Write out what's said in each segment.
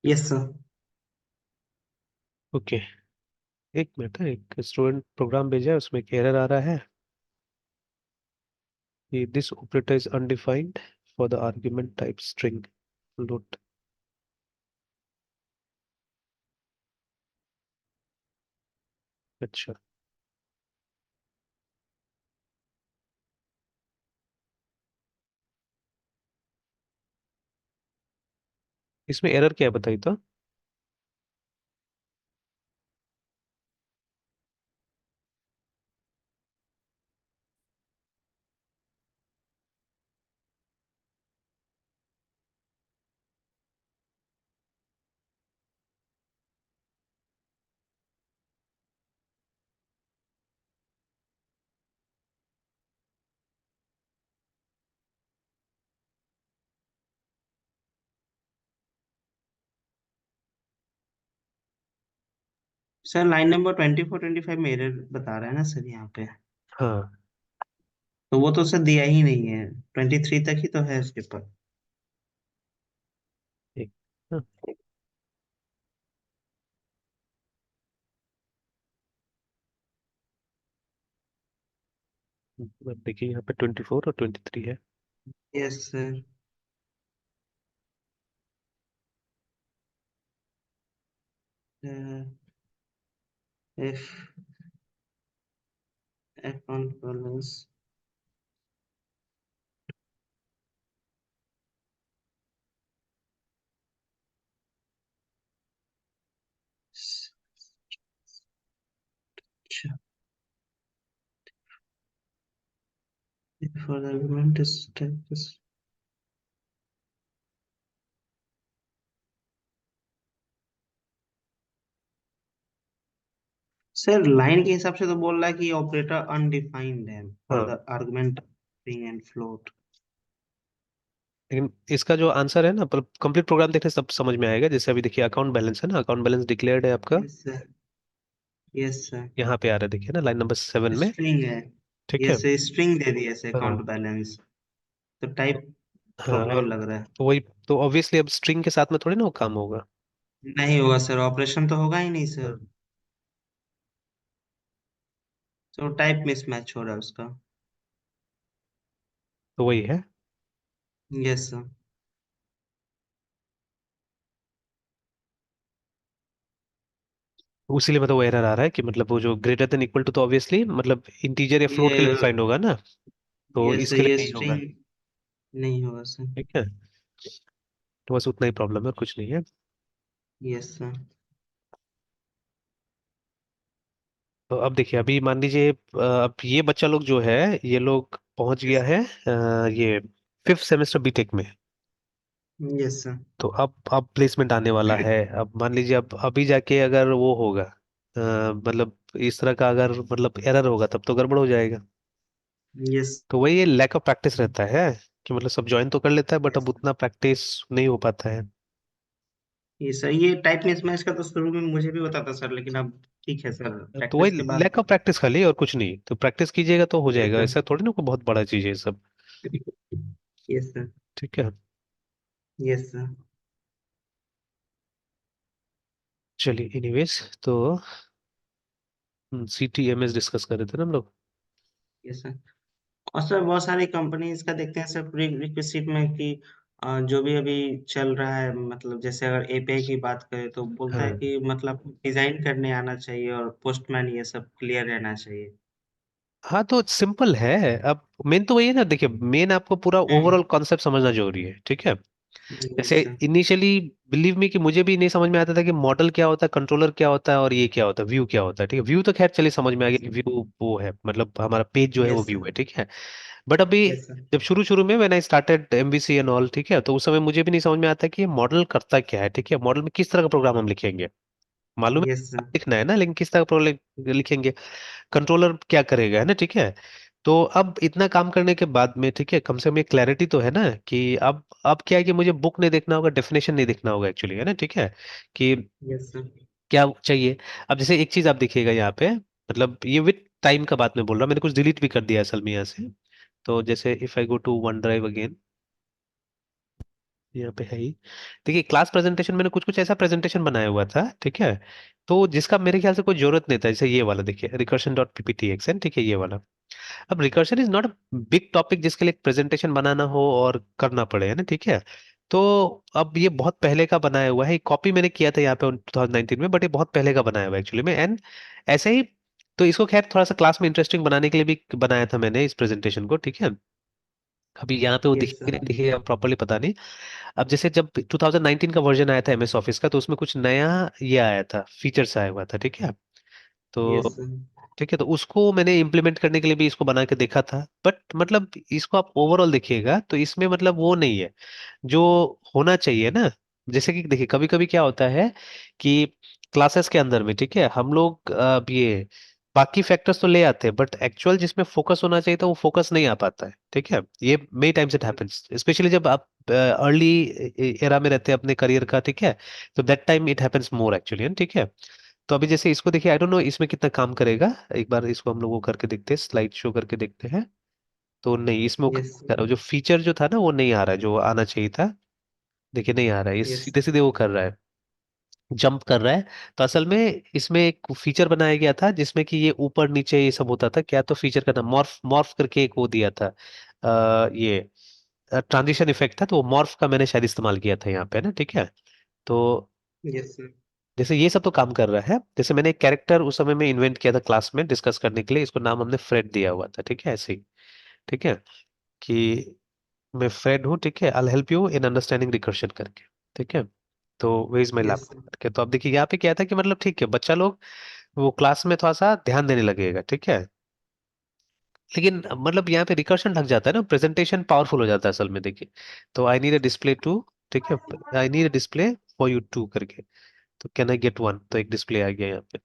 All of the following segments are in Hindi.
Yes sir. ओके। एक मिनट है, एक स्टूडेंट प्रोग्राम भेजा है, उसमें एक एरर आ रहा है कि this operator is undefined for the argument type string float. अच्छा, इसमें एरर क्या है बताइए तो। सर लाइन नंबर 24 25 में एरर बता रहा है ना सर यहाँ पे। हाँ, तो वो तो सर दिया ही नहीं है, 23 तक ही तो है उसके पर। एक, हाँ, अब देखिए यहाँ पे 24 और 23 है। Yes sir. If account balance. अच्छा। फॉर आर्गुमेंट इस टाइप। सर लाइन के हिसाब से तो बोल रहा है कि ऑपरेटर अनडिफाइंड है फॉर हाँ, the argument string and float. लेकिन इसका जो आंसर है ना, कंप्लीट प्रोग्राम देखने से सब समझ में आएगा। जैसे अभी देखिए अकाउंट बैलेंस है ना, अकाउंट बैलेंस डिक्लेयर्ड है आपका। Yes sir. Yes sir. यहाँ पे आ रहा है, देखिए ना, लाइन नंबर 7 में। स्ट्रिंग है। ठीक है। यस स्ट्रिंग दे दिया सर हाँ, अकाउंट बैलेंस। तो टाइप हाँ, प्रॉब्लम और लग रहा है। तो वही, तो ऑब्वियसली अब स्ट्रिंग के साथ में थोड़ी ना वो काम होगा। नहीं होगा सर, ऑपरेशन तो होगा ही नहीं हाँ, सर। तो टाइप मिसमैच हो रहा है उसका। तो वही है। Yes sir. उसीलिए मतलब वो एरर आ रहा है कि मतलब वो जो ग्रेटर देन इक्वल टू, तो ऑब्वियसली मतलब इंटीजर या फ्लोट के लिए ये डिफाइंड होगा ना, तो यस इसके लिए ये नहीं होगा। स्ट्रिंग नहीं होगा सर। ठीक है, तो बस उतना ही प्रॉब्लम है और कुछ नहीं है। Yes sir. तो अब देखिए, अभी मान लीजिए अब ये बच्चा लोग जो है, ये लोग पहुंच गया यस। है ये 5th सेमेस्टर बीटेक में। Yes sir. तो अब प्लेसमेंट आने वाला है। अब मान लीजिए, अब अभी जाके अगर वो होगा मतलब इस तरह का अगर मतलब एरर होगा, तब तो गड़बड़ हो जाएगा। यस। तो वही ये लैक ऑफ प्रैक्टिस रहता है कि मतलब सब ज्वाइन तो कर लेता है, बट अब यस। उतना प्रैक्टिस नहीं हो पाता है। ये सर, ये टाइप मिसमैच का तो शुरू में मुझे भी पता था सर, लेकिन अब ठीक है सर, तो वही प्रैक्टिस के बाद। लैक ऑफ प्रैक्टिस खाली, और कुछ नहीं। तो प्रैक्टिस कीजिएगा तो हो यस जाएगा, सर। ऐसा थोड़ी ना कोई बहुत बड़ा चीज है ये सब। Yes sir. ठीक है। Yes sir. चलिए, एनीवेज, तो CTMS डिस्कस कर रहे थे ना हम लोग। Yes sir. और सर बहुत सारी कंपनीज का देखते हैं सर प्री रिक्विजिट में कि जो भी अभी चल रहा है, मतलब जैसे अगर एपीआई की बात करें तो बोलता है हाँ, कि मतलब डिजाइन करने आना चाहिए और पोस्टमैन ये सब क्लियर रहना चाहिए। हाँ, तो सिंपल है। अब मेन तो वही है ना, देखिए, मेन आपको पूरा हम्म। ओवरऑल कॉन्सेप्ट समझना जरूरी है। ठीक है। यस जैसे सर। इनिशियली, बिलीव मी कि मुझे भी नहीं समझ में आता था कि मॉडल क्या होता है, कंट्रोलर क्या होता है, और ये क्या होता है, व्यू क्या होता है। ठीक है, व्यू तो खैर चलिए समझ में आ गया यस कि व्यू वो है, मतलब हमारा पेज जो है वो यस व्यू सर। है। ठीक है। बट अभी यस सर। जब शुरू शुरू में when I started MVC and all, ठीक है, तो उस समय मुझे भी नहीं समझ में आता कि ये मॉडल करता क्या है। ठीक है, मॉडल में किस तरह का प्रोग्राम हम लिखेंगे। मालूम है यस सर। लिखना है ना, लेकिन किस तरह का प्रोग्राम लिखेंगे, कंट्रोलर क्या करेगा, है ना। ठीक है। तो अब इतना काम करने के बाद में, ठीक है, कम से कम ये क्लैरिटी तो है ना कि अब क्या है कि मुझे बुक नहीं देखना होगा, डेफिनेशन नहीं देखना होगा एक्चुअली, है ना। ठीक है, कि यस सर। क्या चाहिए। अब जैसे एक चीज आप देखिएगा यहाँ पे, मतलब ये विद टाइम का बात में बोल रहा हूँ, मैंने कुछ डिलीट भी कर दिया असल में यहाँ से। तो जैसे if I go to OneDrive again, यहाँ पे है ही। देखिए क्लास प्रेजेंटेशन मैंने कुछ कुछ ऐसा प्रेजेंटेशन बनाया हुआ था, ठीक है। तो जिसका मेरे ख्याल से कोई जरूरत नहीं था, जैसे ये वाला देखिए, रिकर्शन डॉट पीपीटीएक्स है, ठीक है, ये वाला। अब recursion is not a big topic जिसके लिए एक प्रेजेंटेशन बनाना हो और करना पड़े, है ना, ठीक है। तो अब ये बहुत पहले का बनाया हुआ है, कॉपी मैंने किया था यहाँ पे 2019 में, बट ये बहुत पहले का बनाया हुआ है एक्चुअली में, एंड ऐसे ही। तो इसको खैर थोड़ा सा क्लास में इंटरेस्टिंग बनाने के लिए भी बनाया था मैंने इस प्रेजेंटेशन को, ठीक है। अभी यहाँ पे वो यस दिखी सर। नहीं दिखी प्रॉपरली पता नहीं। अब जैसे जब 2019 का वर्जन आया था एमएस ऑफिस का, तो उसमें कुछ नया ये आया था, फीचर्स आया हुआ था, ठीक है। तो यस सर। ठीक है, तो उसको मैंने इम्प्लीमेंट करने के लिए भी इसको बना के देखा था, बट मतलब इसको आप ओवरऑल देखिएगा तो इसमें मतलब वो नहीं है जो होना चाहिए ना। जैसे कि देखिए कभी कभी क्या होता है कि क्लासेस के अंदर में, ठीक है, हम लोग ये बाकी फैक्टर्स तो ले आते हैं, बट एक्चुअल जिसमें फोकस होना चाहिए था वो फोकस नहीं आ पाता है, ठीक है। ये many times it happens, specially जब आप अर्ली एरा में रहते हैं अपने करियर का, ठीक है। तो that time it happens more actually, ठीक है। तो अभी जैसे इसको देखिए, आई डोंट नो इसमें कितना काम करेगा, एक बार इसको हम लोग वो करके देखते हैं, स्लाइड शो करके देखते हैं। तो नहीं, इसमें वो यस कर रहा है, जो फीचर जो था ना वो नहीं आ रहा है जो आना चाहिए था। देखिए नहीं आ रहा है, ये यस सीधे सीधे वो कर रहा है, जंप कर रहा है। तो असल में इसमें एक फीचर बनाया गया था जिसमें कि ये ऊपर नीचे ये सब होता था, क्या तो फीचर का नाम मॉर्फ मॉर्फ करके एक वो दिया था, ये ट्रांजिशन इफेक्ट था, तो वो मॉर्फ का मैंने शायद इस्तेमाल किया था यहाँ पे ना, ठीक है। तो यस सर। जैसे ये सब तो काम कर रहा है, जैसे मैंने एक कैरेक्टर उस समय में इन्वेंट किया था क्लास में डिस्कस करने के लिए, इसको नाम हमने फ्रेड दिया हुआ था, ठीक है, ऐसे ही, ठीक है, कि मैं फ्रेड हूँ, ठीक है, I help you in understanding recursion करके, ठीक है। तो way is my yes laptop sir. करके, तो अब देखिए यहाँ पे क्या था कि मतलब ठीक है, बच्चा लोग वो क्लास में थोड़ा सा ध्यान देने लगेगा, ठीक है। लेकिन मतलब यहाँ पे रिकर्शन ढक जाता है ना, प्रेजेंटेशन पावरफुल हो जाता है असल में, देखिए। तो I need a display to, ठीक है, I need a display for you to करके, तो कैन आई गेट वन, तो एक डिस्प्ले आ गया यहाँ पे।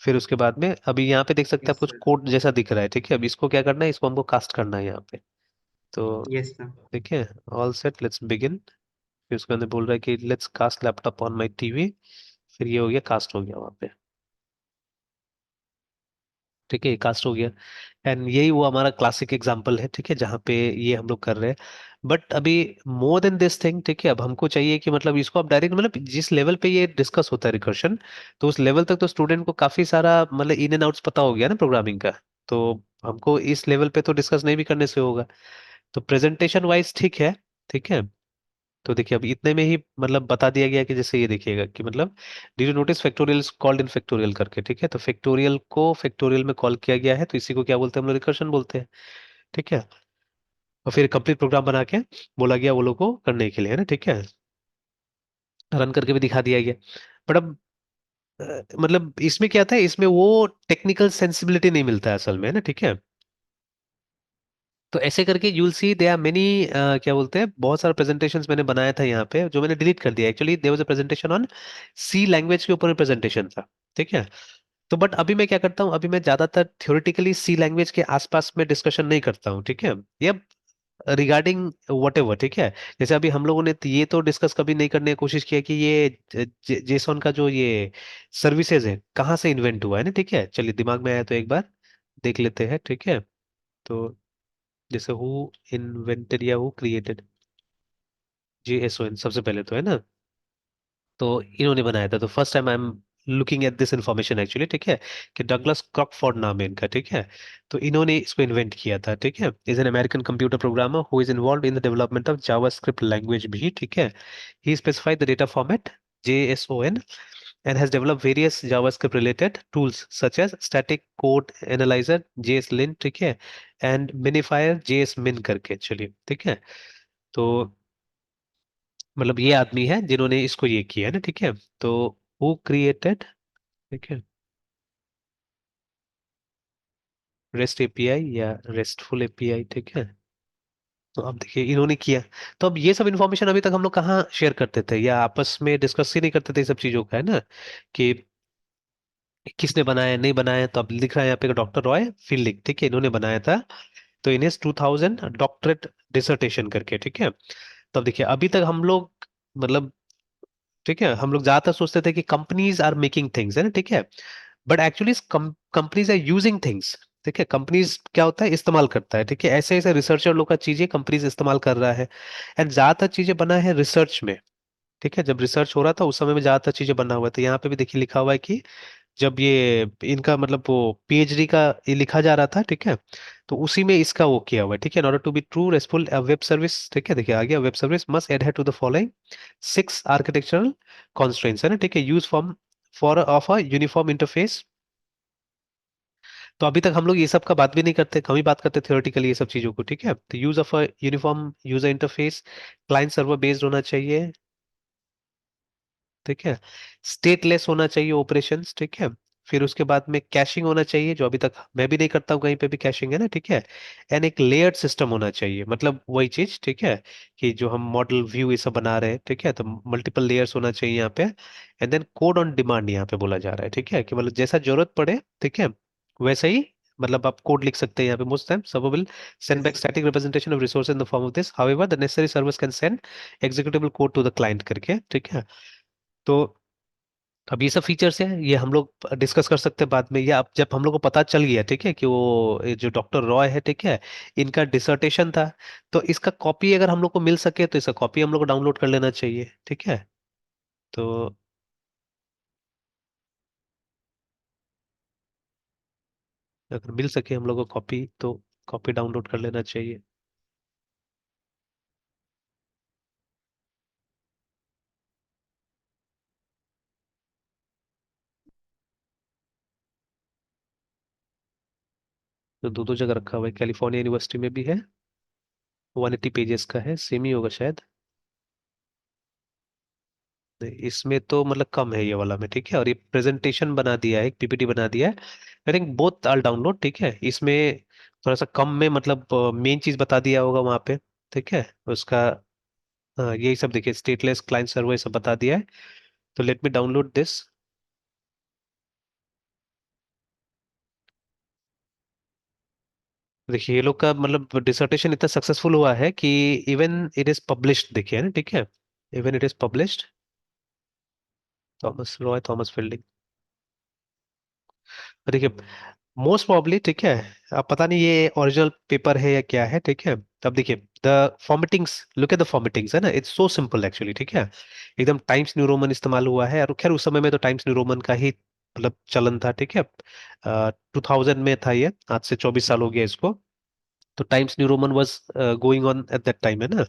फिर उसके बाद में अभी यहाँ पे देख सकते हैं आप, यस कुछ सर। कोड जैसा दिख रहा है, ठीक है। अब इसको क्या करना है, इसको हमको कास्ट करना है यहाँ पे। तो यस सर। देखिए, ऑल सेट, लेट्स बिगिन। फिर उसके अंदर बोल रहा है कि let's cast laptop on my TV. फिर ये हो गया, कास्ट हो गया वहाँ पे, ठीक है, ये कास्ट हो गया। एंड यही वो हमारा क्लासिक एग्जाम्पल है, ठीक है, जहाँ पे ये हम लोग कर रहे हैं। बट अभी मोर देन दिस थिंग, ठीक है, अब हमको चाहिए कि मतलब इसको आप डायरेक्ट, मतलब जिस लेवल पे ये डिस्कस होता है रिकर्शन, तो उस लेवल तक तो स्टूडेंट को काफी सारा मतलब इन एंड आउट्स पता हो गया ना प्रोग्रामिंग का। तो हमको इस लेवल पे तो डिस्कस नहीं भी करने से होगा। तो प्रेजेंटेशन वाइज ठीक है, ठीक है। तो देखिए अब इतने में ही मतलब बता दिया गया कि जैसे ये देखिएगा कि मतलब D you notice factorial called in factorial करके, ठीक है। तो फैक्टोरियल को फैक्टोरियल में कॉल किया गया है, तो इसी को क्या बोलते हैं हम लोग, रिकर्शन बोलते हैं, ठीक है। और फिर कंप्लीट प्रोग्राम बना के बोला गया वो लोग को करने के लिए, है ना, ठीक है। रन करके भी दिखा दिया गया। बट अब मतलब इसमें क्या था, इसमें वो टेक्निकल सेंसिबिलिटी नहीं मिलता है असल में, है ना, ठीक है। तो ऐसे करके you'll see they are many, क्या बोलते हैं, बहुत सारा प्रेजेंटेशंस मैंने बनाया था यहाँ पे जो मैंने डिलीट कर दिया actually. There was a presentation on C language के ऊपर प्रेजेंटेशन था, ठीक है। तो बट अभी मैं क्या करता हूँ, अभी मैं ज्यादातर थ्योरेटिकली सी लैंग्वेज के आसपास में डिस्कशन नहीं करता हूँ, ठीक है। या रिगार्डिंग वट एवर, ठीक है। जैसे अभी हम लोगों ने ये तो डिस्कस कभी नहीं करने की कोशिश किया कि ये जेसॉन का जो ये सर्विसेज है कहाँ से इन्वेंट हुआ है ना, ठीक है। चलिए दिमाग में आया तो एक बार देख लेते हैं, ठीक है। तो जैसे हु इन्वेंटेड या हु क्रिएटेड JSON सबसे पहले तो, है ना। तो इन्होंने बनाया था, तो first time I am looking at this information actually, ठीक है, कि डगलस क्रॉकफोर्ड नाम है इनका, ठीक है। तो इन्होंने इसको इन्वेंट किया था, ठीक है। Is an American computer programmer who is involve in the development of JavaScript language भी, ठीक है। He specified the data format JSON and has developed various JavaScript related tools such as static code analyzer JSLint, ठीक है, and minifier JSMin करके, चलिए ठीक है। तो मतलब ये आदमी है जिन्होंने इसको ये किया है ना, ठीक है। तो हु क्रिएटेड, ठीक है, रेस्ट एपीआई या रेस्टफुल एपीआई, ठीक है। तो अब देखिए इन्होंने किया। तो अब ये सब इन्फॉर्मेशन अभी तक हम लोग कहाँ शेयर करते थे या आपस में डिस्कस ही नहीं करते थे ये सब चीजों का, है ना, कि किसने बनाया नहीं बनाया। तो अब लिख रहा है यहाँ पे डॉक्टर रॉय फील्डिंग, ठीक है, इन्होंने बनाया था। तो इन 2000 डॉक्टरेट डिसर्टेशन करके, ठीक है। तो अब देखिए अभी तक हम लोग मतलब, ठीक है, हम लोग ज्यादातर सोचते थे कि कंपनीज आर मेकिंग थिंग्स, है ना, ठीक है। But actually companies are using things, ठीक है, कंपनीज क्या होता है, इस्तेमाल करता है, ठीक है, ऐसे ऐसे रिसर्चर लोग का चीजें कंपनीज इस्तेमाल कर रहा है। एंड ज्यादातर चीजें बना है रिसर्च में। ठीक है, जब रिसर्च हो रहा था उस समय में ज्यादातर चीजें बना हुआ था। यहाँ पे भी देखिए लिखा हुआ है कि जब ये इनका मतलब वो पीएचडी का ये लिखा जा रहा था, ठीक है, तो उसी में इसका वो किया हुआ है। ठीक है, in order to be true RESTful web service, ठीक है, देखिए आ गया, web service must adhere to the following 6 architectural constraints, है ना, ठीक है, use form for of a uniform interface. तो अभी तक हम लोग ये सब का बात भी नहीं करते, हम ही बात करते थियोरेटिकली ये सब चीजों को। ठीक है, तो use of a uniform user interface, client server based होना चाहिए। ठीक है, स्टेटलेस होना चाहिए ऑपरेशंस। ठीक है, फिर उसके बाद में कैशिंग होना चाहिए, जो अभी तक मैं भी नहीं करता हूँ कहीं पे भी कैशिंग, है ना, ठीक है। एंड एक लेयर्ड सिस्टम होना चाहिए, मतलब वही चीज, ठीक है, कि जो हम मॉडल व्यू ये सब बना रहे हैं, ठीक है, तो मल्टीपल लेयर्स होना चाहिए यहाँ पे। And then code on demand यहाँ पे बोला जा रहा है, ठीक है, कि मतलब जैसा जरूरत पड़े, ठीक है, वैसा ही मतलब आप कोड लिख सकते हैं यहाँ पे। Most time server will send back yes. Static representation of resource in the form of this, however the necessary servers can send executable code to the client करके, ठीक है। तो अब ये सब फीचर्स हैं, ये हम लोग डिस्कस कर सकते हैं बाद में, या अब जब हम लोग को पता चल गया, ठीक है, कि वो ये जो डॉक्टर रॉय है, ठीक है, इनका डिसर्टेशन था, तो इसका कॉपी अगर हम लोग को मिल सके तो इसका कॉपी हम लोग को डाउनलोड कर लेना चाहिए। ठीक है, तो अगर मिल सके हम लोग को कॉपी तो कॉपी डाउनलोड कर लेना चाहिए। तो दो दो जगह रखा हुआ है, कैलिफोर्निया यूनिवर्सिटी में भी है, 180 पेजेस का है, सेम ही होगा शायद। नहीं, इसमें तो मतलब कम है ये वाला में, ठीक है, और ये प्रेजेंटेशन बना दिया है, एक पीपीटी बना दिया है। I think both are download, ठीक है, इसमें थोड़ा सा कम में मतलब मेन चीज बता दिया होगा वहाँ पे। ठीक है, उसका हाँ, यही सब देखिए, स्टेटलेस क्लाइंट सर्वर ये सब बता दिया है। तो लेट मी डाउनलोड दिस। देखिए ये लोग का मतलब डिसर्टेशन इतना सक्सेसफुल हुआ है कि इवन इट इज पब्लिश्ड, देखिए ना, ठीक है, even it is published, Thomas Roy Thomas fielding. देखिए मोस्ट प्रॉब्ली, ठीक है, अब पता नहीं ये ओरिजिनल पेपर है या क्या है, ठीक है। तब देखिए the formattings, look at the formattings, है ना, इट्स सो सिंपल एक्चुअली, ठीक है, एकदम टाइम्स न्यू रोमन इस्तेमाल हुआ है, और खैर उस समय में तो टाइम्स न्यू रोमन का ही मतलब चलन था, ठीक है। 2000 में था ये, आज से 24 साल हो गया इसको। तो times new Roman was going on at that time, है ना।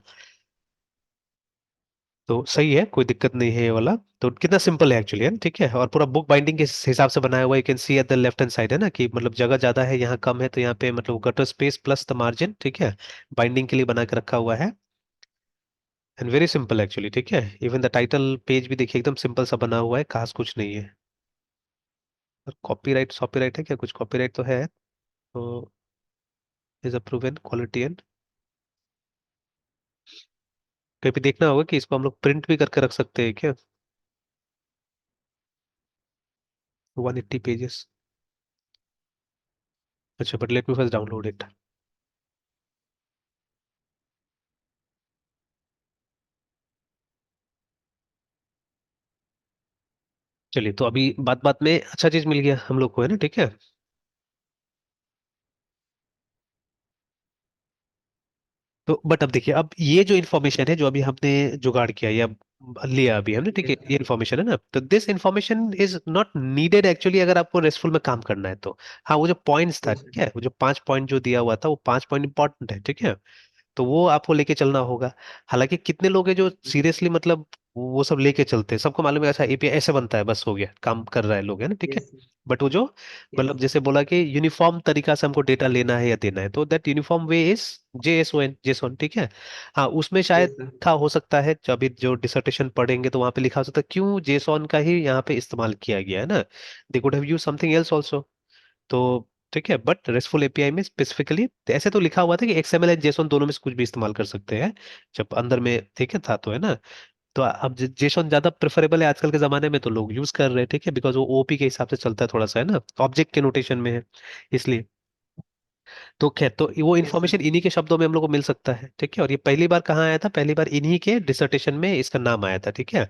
तो सही है, कोई दिक्कत नहीं है ये वाला। तो कितना सिंपल है एक्चुअली, है ना, ठीक है, और पूरा बुक बाइंडिंग के हिसाब से बनाया हुआ है, you can see at the left hand side, है ना, कि मतलब जगह ज्यादा है, यहाँ कम है, तो यहाँ पे मतलब gutter space plus the margin, ठीक है, बाइंडिंग के लिए बना के रखा हुआ है। एंड वेरी सिंपल एक्चुअली, ठीक है, इवन द टाइटल पेज भी देखिए एकदम सिंपल सा बना हुआ है, खास कुछ नहीं है। और कॉपीराइट कॉपीराइट है क्या, कुछ कॉपीराइट तो है, तो इज अप्रूवन क्वालिटी एंड, कहीं भी देखना होगा कि इसको हम लोग प्रिंट भी करके रख सकते हैं क्या। 180 पेजेस, अच्छा, but let me first download it. चलिए, तो अभी बात बात में अच्छा चीज मिल गया हम लोग को, है ना, ठीक है। तो बट अब देखिए, अब ये जो इन्फॉर्मेशन है जो अभी हमने जुगाड़ किया या लिया अभी हमने, ठीक है, यस ये सर। इन्फॉर्मेशन है ना, तो this information is not needed actually अगर आपको रेस्टफुल में काम करना है तो। हाँ, वो जो पॉइंट्स था, यस ठीक सर। है, वो जो 5 पॉइंट जो दिया हुआ था, वो 5 पॉइंट इंपॉर्टेंट है, ठीक है, तो वो आपको लेके चलना होगा। हालांकि कितने लोग हैं जो सीरियसली मतलब वो सब लेके चलते हैं, सबको मालूम है अच्छा एपीआई ऐसे बनता है, बस हो गया, काम कर रहा है लोग, है ना, ठीक है। Yes sir. बट वो जो यस। मतलब जैसे बोला कि यूनिफॉर्म तरीका से हमको डेटा लेना है या देना है, तो that uniform way is JSON, JSON, ठीक है। हाँ, उसमें शायद यस सर। लिखा हो सकता है, जब अभी जो डिसर्टेशन पढ़ेंगे तो वहां पे लिखा हो सकता है क्यों जेसोन का ही यहाँ पे इस्तेमाल किया गया, है ना, they could have use something else also. तो ठीक है, बट रेस्टफुल एपीआई में स्पेसिफिकली ऐसे तो लिखा हुआ था कि XML एंड जेसोन दोनों में से कुछ भी इस्तेमाल कर सकते हैं, जब अंदर में, ठीक है, था तो, है ना। तो अब जेसोन ज्यादा प्रेफरेबल है आजकल के जमाने में, तो लोग यूज कर रहे हैं, ठीक है, बिकॉज वो ओपी के हिसाब से चलता है थोड़ा सा, है ना, ऑब्जेक्ट के नोटेशन में है, इसलिए। तो खैर, तो वो यस सर। इन्फॉर्मेशन इन्हीं के शब्दों में हम लोग को मिल सकता है, ठीक है। और ये पहली बार कहाँ आया था? पहली बार इन्हीं के डिसर्टेशन में इसका नाम आया था, ठीक है।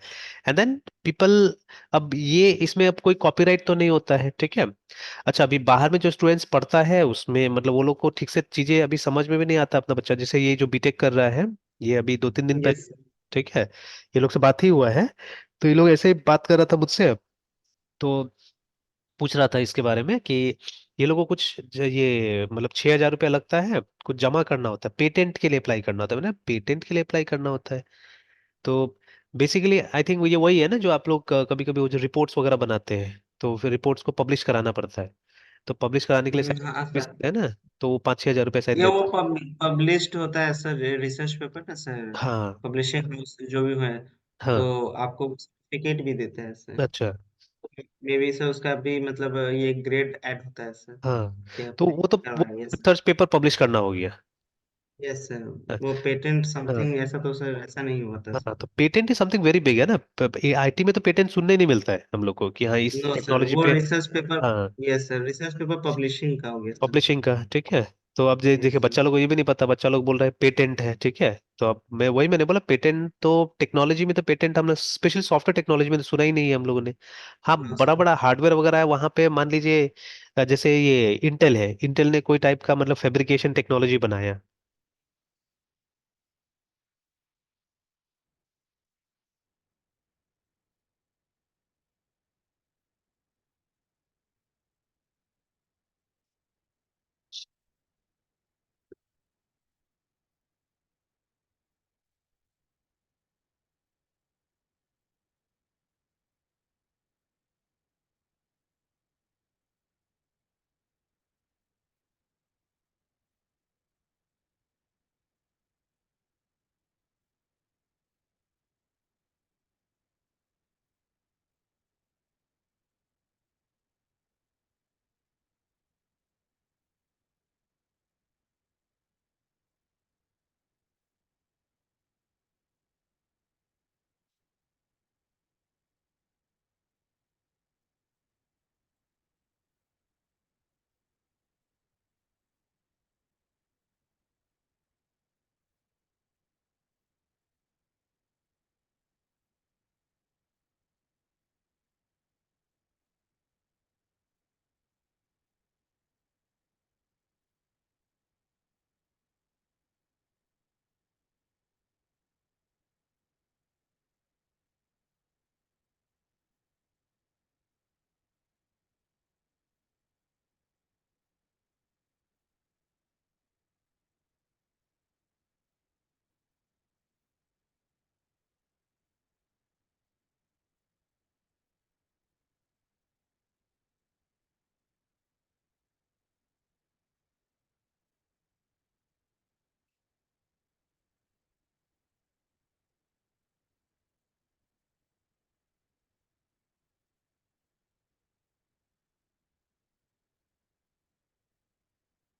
एंड देन पीपल, अब ये इसमें अब कोई कॉपीराइट तो नहीं होता है, ठीक है। अच्छा, अभी बाहर में जो स्टूडेंट्स पढ़ता है उसमें मतलब वो लोग को ठीक से चीजें अभी समझ में भी नहीं आता। अपना बच्चा जैसे ये जो बीटेक कर रहा है, ये अभी 2-3 दिन पहले, यस सर। ठीक है, ये लोग से बात ही हुआ है। तो ये लोग ऐसे ही बात कर रहा था मुझसे, तो पूछ रहा था इसके बारे में कि ये लोगों को कुछ ये मतलब 6,000 रुपया लगता है, कुछ जमा करना होता है, पेटेंट के लिए अप्लाई करना होता है। मैंने पेटेंट के लिए अप्लाई करना होता है। तो बेसिकली आई थिंक ये वही है ना, जो आप लोग कभी कभी वो जो रिपोर्ट्स वगैरह बनाते हैं, तो फिर रिपोर्ट्स को पब्लिश कराना पड़ता है। तो पब्लिश कराने के लिए शायद हाँ फीस सर। है ना, तो वो 5-6 हज़ार रुपये शायद ये वो लेते पब्लिश्ड होता है सर, रिसर्च पेपर ना सर। हैं। हाँ। पब्लिशिंग हाउस जो भी है, हाँ। तो आपको सर्टिफिकेट भी देते हैं सर। अच्छा। मे बी सर उसका भी मतलब ये ग्रेड ऐड होता है सर, हाँ, कि तो आपने वो तो वो करवाया। यस। रिसर्च पेपर पब्लिश करना हो गया। Yes sir. वो पेटेंट हाँ। समथिंग ऐसा, तो सर ऐसा नहीं हुआ था हाँ, सर। तो patent is something very big है ना। आईटी में तो पेटेंट सुनने ही नहीं मिलता है हम लोग को कि हाँ इस नो सर, टेक्नोलॉजी वो पे। Research paper. हाँ, yes sir, research paper publishing का हो गया सर। पब्लिशिंग का, ठीक है। तो अब यस देखिए, सर। बच्चा लोग को ये भी नहीं पता, बच्चा लोग बोल रहे हैं पेटेंट है, ठीक है। तो अब मैंने बोला पेटेंट तो टेक्नोलॉजी में तो पेटेंट हमने स्पेशली सॉफ्टवेयर टेक्नोलॉजी में तो सुना ही नहीं है हम लोगों ने। हाँ, हाँ बड़ा सर। बड़ा हार्डवेयर वगैरह है वहां पे, मान लीजिए जैसे ये इंटेल है, इंटेल ने कोई टाइप का मतलब फैब्रिकेशन टेक्नोलॉजी बनाया,